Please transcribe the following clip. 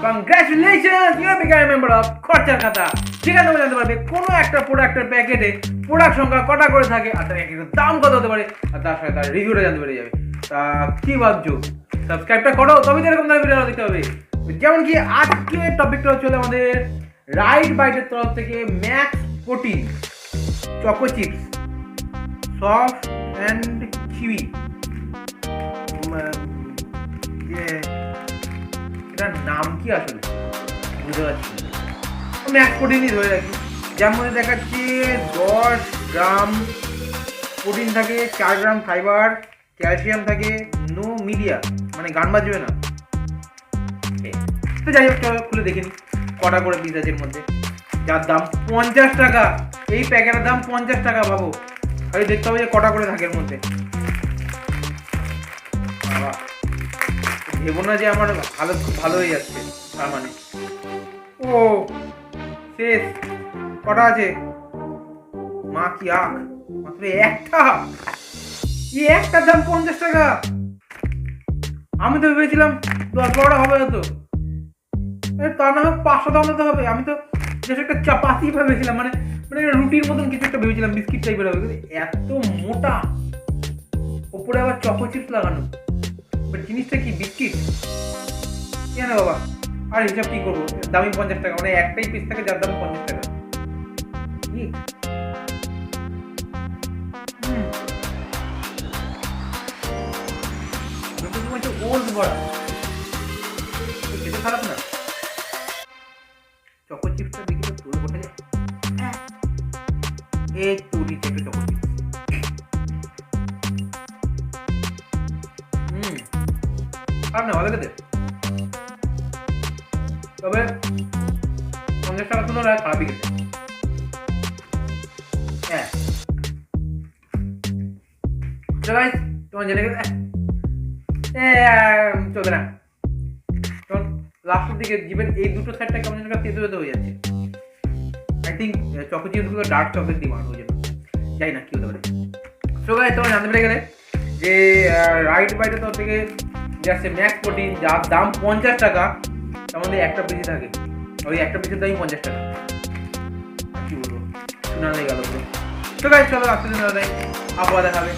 Congratulations, you have become member of খরচার খাতা। সেখানে তুমি জানতে পারবে কোনো একটা প্রোডাক্টের প্যাকেটে প্রোডাক্ট সংখ্যা কটা করে থাকে, আর তার একটা দাম কত হতে পারে, আর তার সাথে তার রিভিউটা জানতে পেরে যাবে। তা কি ভাবছো, সাবস্ক্রাইবটা করো, তবে তো এরকম ধরনের ভিডিও দিতে হবে। যেমন কি আজকের টপিকটা হচ্ছে আমাদের রাইট বাইটের তরফ থেকে max protein choco chips soft and chewy. এটার নাম কি আসলে বুঝতে পারছি না, ম্যাক্স প্রোটিনই ধরে রাখি। যার মধ্যে দেখাচ্ছে 10 গ্রাম প্রোটিন থাকে, 4 গ্রাম ফাইবার, ক্যালসিয়াম থাকে, নো মিডিয়া, মানে গান বাজবে না। তো যাই হোক, চলো খুলে দেখে নি কটা করে পিস আছে এর মধ্যে, যার দাম 50 টাকা। এই প্যাকেটের দাম 50 টাকা। ভাবো, খালি দেখতে হবে যে কটা করে থাকে এর মধ্যে। বাবা, ভেবো না যে আমার হালত খুব ভালো হয়ে যাচ্ছে, তার মানে ও শেষ। কটা আছে? মা কি আখ, মাত্র একটা। এই একটার দাম 50 টাকা। আমি তো ভেবেছিলাম 10-12টা হবে হয়তো, তার না হয় 500 দাম দিতে হবে। আমি তো যেটা একটা চাপাতি ভেবেছিলাম, মানে মানে রুটির মতন কিছু একটা ভেবেছিলাম, বিস্কিট টাইপের হবে। এত মোটা, ওপরে আবার চকো চিপস লাগানো। জিনিসটা কি বিস্কিট? কেন বাবা, আর হিসাব কি করবো, দামি 50 টাকা, মানে একটাই পিস থাকে যার দাম 50 টাকা। ওল্ড বড়া খেতে খারাপ না। চকো চিপসটা দেখি তো তোর বসে যায়। এই তুই চেপে চকো চিপস। খারাপ না, ভালো খেতে। তবে 50 টাকা তো নয়, খারাপই খেতে। হ্যাঁ চলো তোমার জেনে গেলে চলবে না। তখন লাস্টের দিকে জীবের এই দুটো সাইডটা কেমন যেন তেতো তেতো হয়ে যাচ্ছে। আই থিঙ্ক চকো চিপসগুলো ডার্ক চকলেট দিয়ে বানানো হয়ে যাবে, যাই না কি হতে পারে। সো গাইস, তোমরা জানতে পেরে গেলে যে রাইট বাইটের তরফ থেকে যাচ্ছে ম্যাক্স প্রোটিন, যার দাম 50 টাকা, তার মধ্যে একটা পিসি থাকে। ওই একটা পিসের দামই 50 টাকা। কি বলবো, শোনা হয়ে গেল পুরো। সো গাইস, চলো আজকের জন্য আবার দেখাবে।